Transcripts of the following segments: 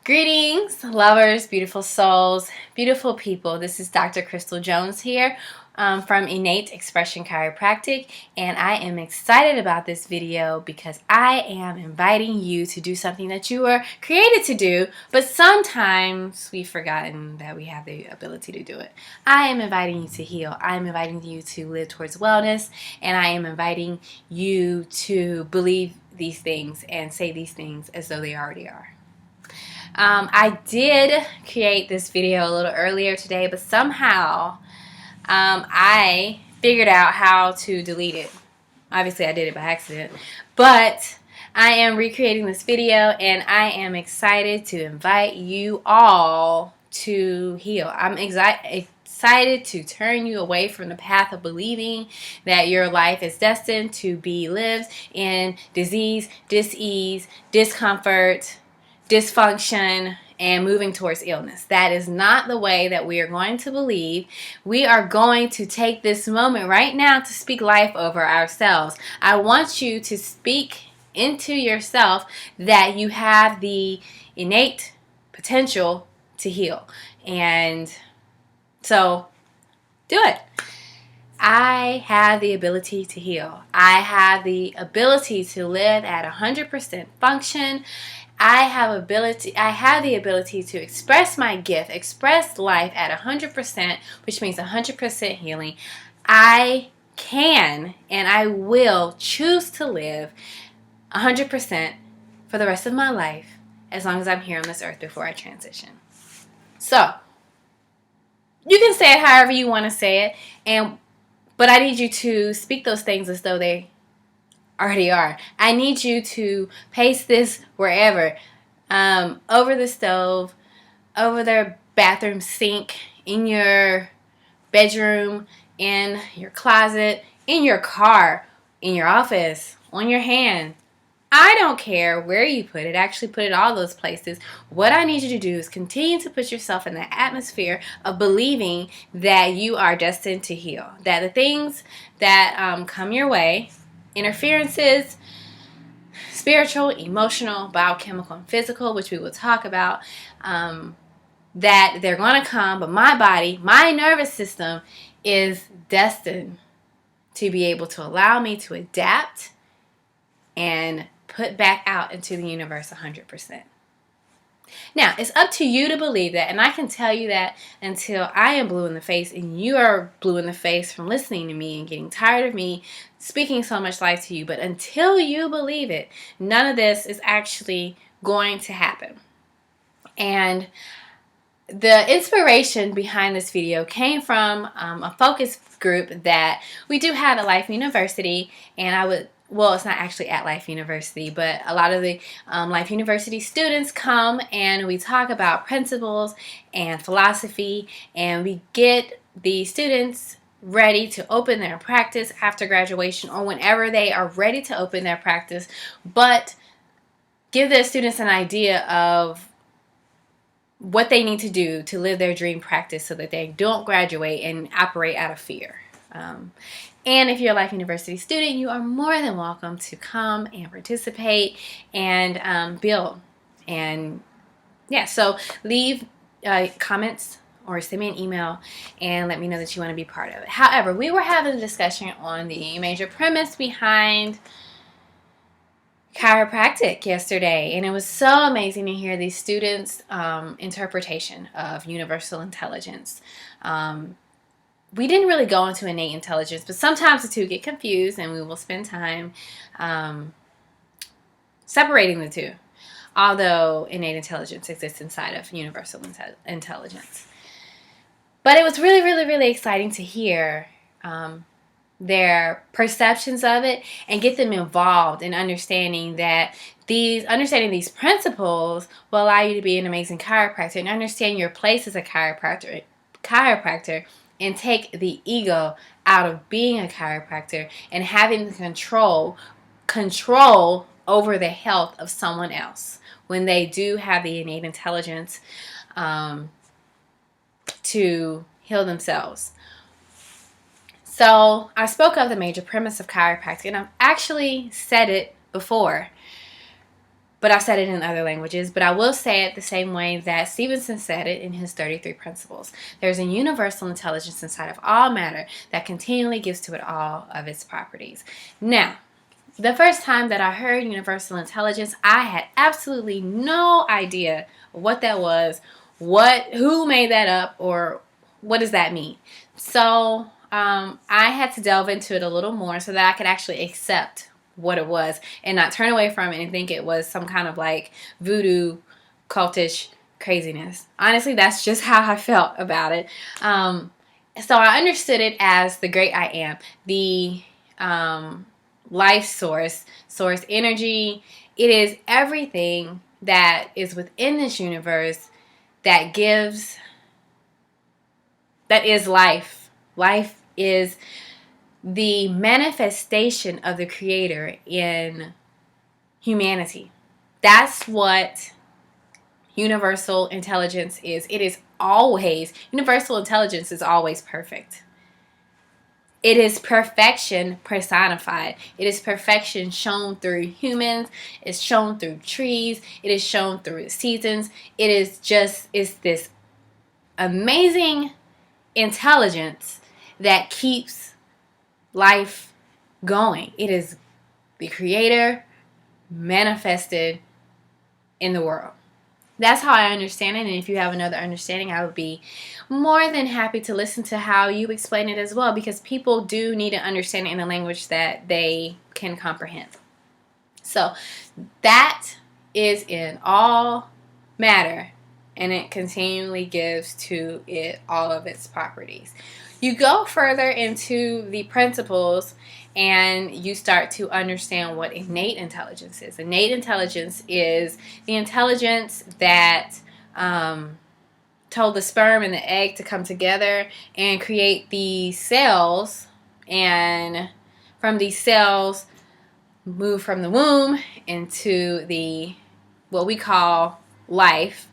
Greetings, lovers, beautiful souls, beautiful people. This is Dr. Crystal Jones here from Innate Expression Chiropractic, and I am excited about this video because I am inviting you to do something that you were created to do, but sometimes we've forgotten that we have the ability to do it. I am inviting you to heal. I am inviting you to live towards wellness, and I am inviting you to believe these things and say these things as though they already are. I did create this video a little earlier today, but somehow I figured out how to delete it. Obviously, I did it by accident, but I am recreating this video, and I am excited to invite you all to heal. I'm excited to turn you away from the path of believing that your life is destined to be lived in disease, dis-ease, discomfort, dysfunction, and moving towards illness. That is not the way that we are going to believe. We are going to take this moment right now to speak life over ourselves. I want you to speak into yourself that you have the innate potential to heal. And so, do it. I have the ability to heal. I have the ability to live at 100% function. I have the ability to express my gift, express life at 100%, which means 100% healing. I can and I will choose to live 100% for the rest of my life as long as I'm here on this earth before I transition. So, you can say it however you want to say it, but I need you to speak those things as though they already are. I need you to paste this wherever, over the stove, over the bathroom sink, in your bedroom, in your closet, in your car, in your office, on your hand. I don't care where you put it. Actually, put it all those places. What I need you to do is continue to put yourself in the atmosphere of believing that you are destined to heal. That the things that come your way, interferences, spiritual, emotional, biochemical, and physical, which we will talk about, that they're going to come, but my body, my nervous system is destined to be able to allow me to adapt and put back out into the universe 100%. Now, it's up to you to believe that, and I can tell you that until I am blue in the face and you are blue in the face from listening to me and getting tired of me speaking so much life to you. But until you believe it, none of this is actually going to happen. And the inspiration behind this video came from a focus group that we do have at Life University, and it's not actually at Life University, but a lot of the Life University students come and we talk about principles and philosophy, and we get the students ready to open their practice after graduation or whenever they are ready to open their practice, but give the students an idea of what they need to do to live their dream practice so that they don't graduate and operate out of fear. And if you're a Life University student, you are more than welcome to come and participate and build. And yeah, so leave comments or send me an email and let me know that you want to be part of it. However, we were having a discussion on the major premise behind chiropractic yesterday, and it was so amazing to hear these students' interpretation of universal intelligence. We didn't really go into innate intelligence, but sometimes the two get confused, and we will spend time separating the two, although innate intelligence exists inside of universal intelligence. But it was really, really, really exciting to hear their perceptions of it and get them involved in understanding these principles will allow you to be an amazing chiropractor and understand your place as a chiropractor and take the ego out of being a chiropractor and having control over the health of someone else when they do have the innate intelligence to heal themselves. So I spoke of the major premise of chiropractic, and I've actually said it before, but I said it in other languages. But I will say it the same way that Stevenson said it in his 33 Principles. There's a universal intelligence inside of all matter that continually gives to it all of its properties. Now, the first time that I heard universal intelligence, I had absolutely no idea what that was, who made that up, or what does that mean. So I had to delve into it a little more so that I could actually accept what it was and not turn away from it and think it was some kind of like voodoo cultish craziness. Honestly, that's just how I felt about it. So I understood it as the great I am, the life source energy. It is everything that is within this universe that is life. Life is the manifestation of the Creator in humanity. That's what universal intelligence is. Universal intelligence is always perfect. It is perfection personified. It is perfection shown through humans. It's shown through trees. It is shown through the seasons. It's this amazing intelligence that keeps life going. It is the Creator manifested in the world. That's how I understand it, and if you have another understanding, I would be more than happy to listen to how you explain it as well, because people do need to understand it in a language that they can comprehend. So that is in all matter, and it continually gives to it all of its properties. You go further into the principles and you start to understand what innate intelligence is. Innate intelligence is the intelligence that told the sperm and the egg to come together and create the cells, and from these cells move from the womb into the what we call life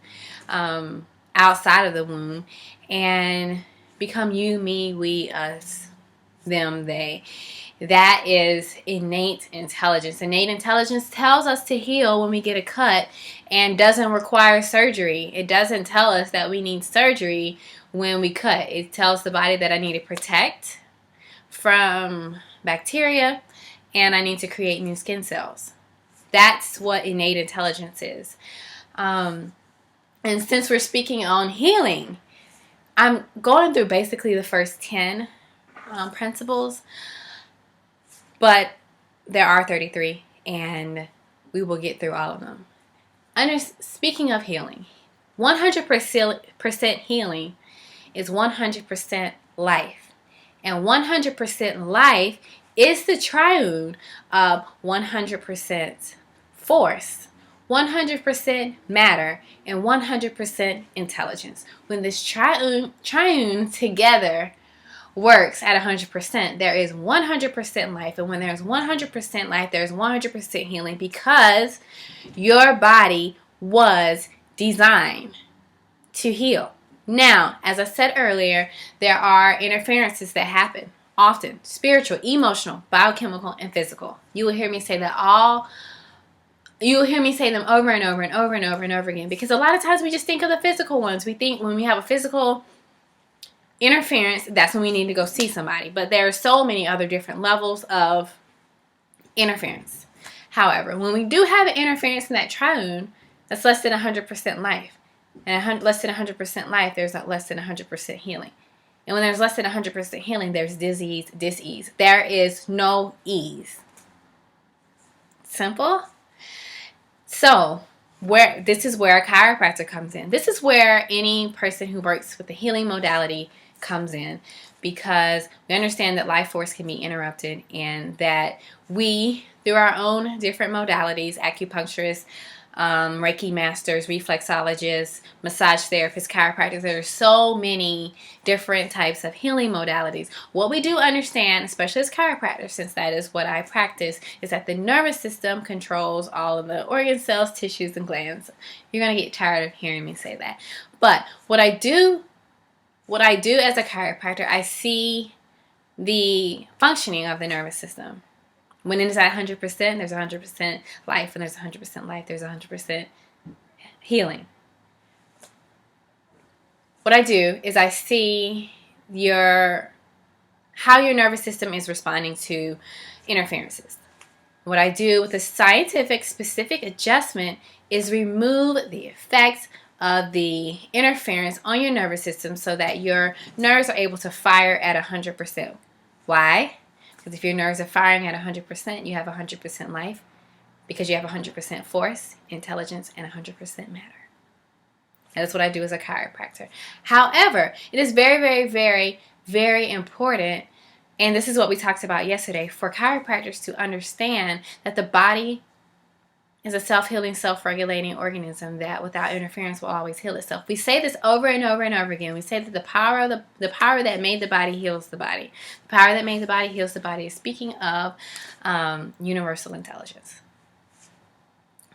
outside of the womb and become you, me, we, us, them, they. That is innate intelligence. Innate intelligence tells us to heal when we get a cut and doesn't require surgery. It doesn't tell us that we need surgery when we cut. It tells the body that I need to protect from bacteria and I need to create new skin cells. That's what innate intelligence is. And since we're speaking on healing, I'm going through basically the first 10 principles. But there are 33, and we will get through all of them. Speaking of healing, 100% healing is 100% life. And 100% life is the triune of 100% force, 100% matter, and 100% intelligence. When this triune together works at 100%, there is 100% life, and when there's 100% life, there's 100% healing, because your body was designed to heal. Now, as I said earlier, there are interferences that happen often: spiritual, emotional, biochemical, and physical. You will hear me say them over and over and over and over and over again, because a lot of times we just think of the physical ones. We think when we have a physical interference, that's when we need to go see somebody. But there are so many other different levels of interference. However, when we do have an interference in that triune, that's less than 100% life. And less than 100% life, there's not less than 100% healing. And when there's less than 100% healing, there's disease, dis-ease. There is no ease. Simple? So, this is where a chiropractor comes in. This is where any person who works with the healing modality comes in, because we understand that life force can be interrupted, and that we, through our own different modalities, acupuncturists, Reiki masters, reflexologists, massage therapists, chiropractors, there are so many different types of healing modalities. What we do understand, especially as chiropractors, since that is what I practice, is that the nervous system controls all of the organ cells, tissues, and glands. You're going to get tired of hearing me say that. But what I do as a chiropractor, I see the functioning of the nervous system. When it is at 100%, there's 100% life. When there's 100% life, there's 100% healing. What I do is I see how your nervous system is responding to interferences. What I do with a scientific specific adjustment is remove the effects of the interference on your nervous system so that your nerves are able to fire at 100%. Why? Because if your nerves are firing at 100%, you have 100% life, because you have 100% force, intelligence, and 100% matter. That's what I do as a chiropractor. However, it is very, very, very, very important, and this is what we talked about yesterday, for chiropractors to understand that the body is a self-healing, self-regulating organism that without interference will always heal itself. We say this over and over and over again. We say that the power that made the body heals the body. The power that made the body heals the body. Speaking of universal intelligence.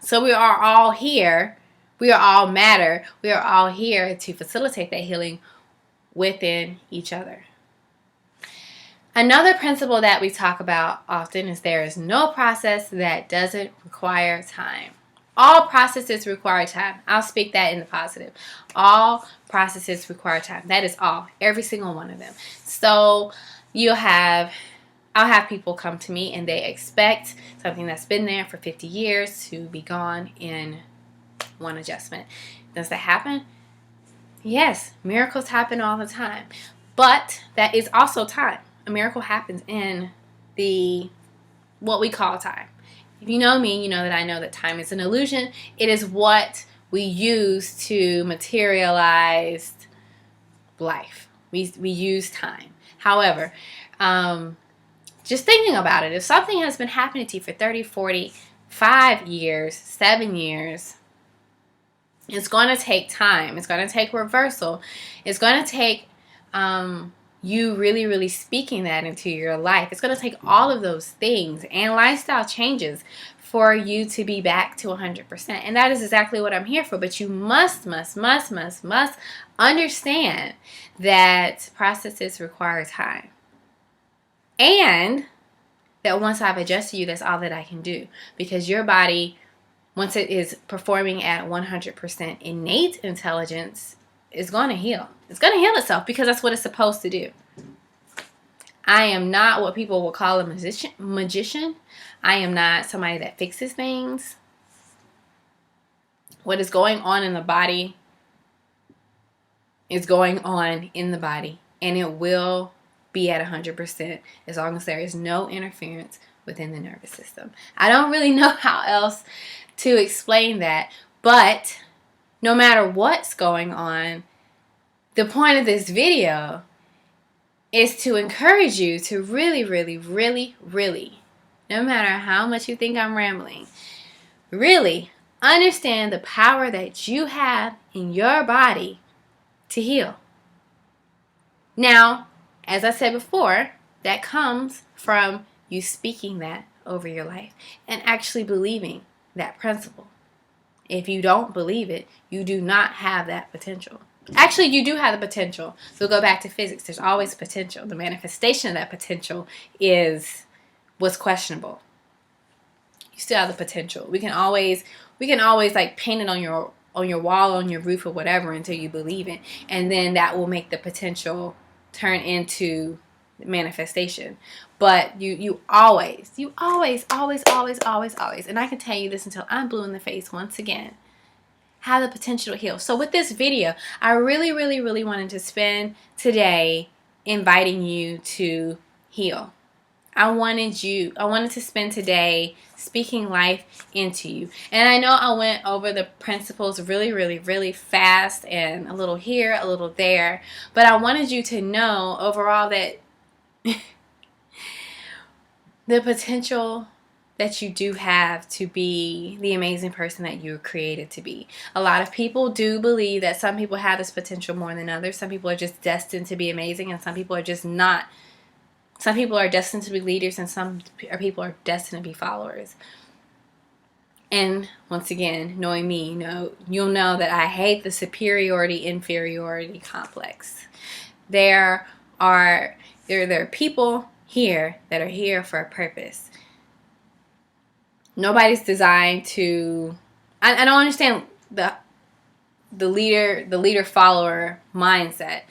So we are all here. We are all matter. We are all here to facilitate that healing within each other. Another principle that we talk about often is there is no process that doesn't require time. All processes require time. I'll speak that in the positive. All processes require time. That is all. Every single one of them. So I'll have people come to me and they expect something that's been there for 50 years to be gone in one adjustment. Does that happen? Yes, miracles happen all the time. But that is also time. A miracle happens in what we call time. If you know me, you know that I know that time is an illusion. It is what we use to materialize life. We use time. However, just thinking about it, if something has been happening to you for 30, 40, 5 years, 7 years, it's going to take time. It's going to take reversal. It's going to take you really, really speaking that into your life. It's going to take all of those things and lifestyle changes for you to be back to 100%. And that is exactly what I'm here for. But you must understand that processes require time. And that once I've adjusted you, that's all that I can do. Because your body, once it is performing at 100% innate intelligence, is going to heal. It's going to heal itself because that's what it's supposed to do. I am not what people will call a magician. I am not somebody that fixes things. What is going on in the body is going on in the body, and it will be at 100% as long as there is no interference within the nervous system. I don't really know how else to explain that, but no matter what's going on, the point of this video is to encourage you to really, no matter how much you think I'm rambling, really understand the power that you have in your body to heal. Now, as I said before, that comes from you speaking that over your life and actually believing that principle. If you don't believe it, you do not have that potential. Actually, you do have the potential. So go back to physics. There's always potential. The manifestation of that potential is what's questionable. You still have the potential. We can always like paint it on your wall, on your roof, or whatever until you believe it, and then that will make the potential turn into manifestation. But you always, and I can tell you this until I'm blue in the face once again, have the potential to heal. So with this video, I really wanted to spend today inviting you to heal. I wanted to spend today speaking life into you. And I know I went over the principles really fast and a little here, a little there, but I wanted you to know overall that the potential that you do have to be the amazing person that you were created to be. A lot of people do believe that some people have this potential more than others. Some people are just destined to be amazing, and some people are just not. Some people are destined to be leaders, and some people are destined to be followers. And once again, knowing me, you'll know that I hate the superiority-inferiority complex. There are people here that are here for a purpose. Nobody's designed to. I don't understand the leader follower mindset.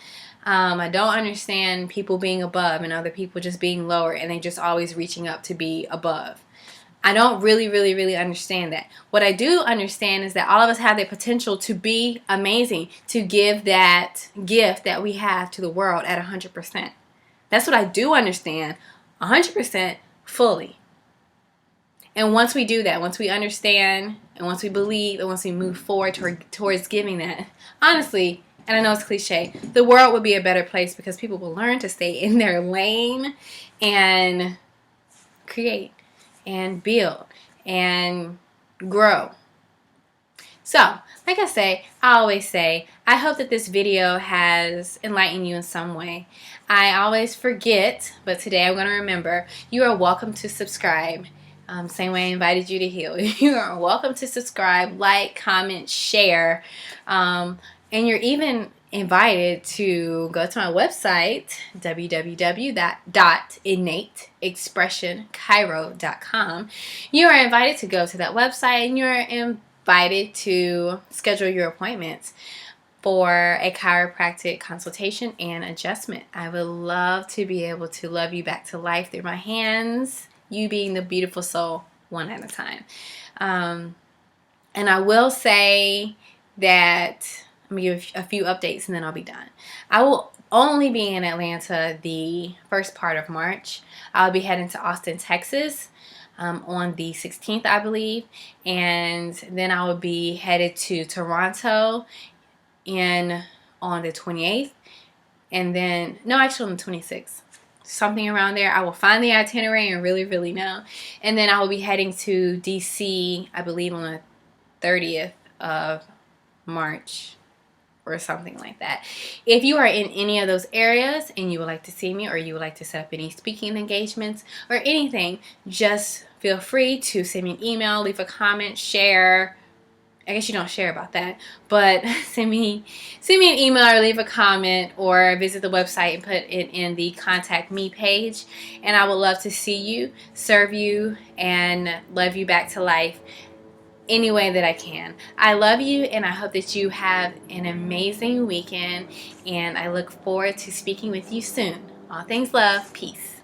I don't understand people being above and other people just being lower, and they just always reaching up to be above. I don't really understand that. What I do understand is that all of us have the potential to be amazing, to give that gift that we have to the world at 100%. That's what I do understand 100% fully. And once we do that, once we understand, and once we believe, and once we move forward towards giving that, honestly, and I know it's cliche, the world would be a better place because people will learn to stay in their lane and create and build and grow. So, like I always say, I hope that this video has enlightened you in some way. I always forget, but today I'm going to remember, you are welcome to subscribe. Same way I invited you to heal. You are welcome to subscribe, like, comment, share, and you're even invited to go to my website, www.innateexpressionchiro.com. You are invited to go to that website, and you're invited to schedule your appointments for a chiropractic consultation and adjustment. I would love to be able to love you back to life through my hands, you being the beautiful soul one at a time. And I will say that I'm going to give a few updates and then I'll be done. I will only be in Atlanta the first part of March. I'll be heading to Austin, Texas on the 16th, I believe. And then I will be headed to Toronto on the 28th. And then, no, actually on the 26th. Something around there. I will find the itinerary and really know. And then I will be heading to DC, I believe on the 30th of March or something like that. If you are in any of those areas and you would like to see me, or you would like to set up any speaking engagements or anything, just feel free to send me an email, leave a comment, share. I guess you don't share about that, but send me an email or leave a comment or visit the website and put it in the contact me page, and I would love to see you, serve you, and love you back to life any way that I can. I love you, and I hope that you have an amazing weekend, and I look forward to speaking with you soon. All things love. Peace.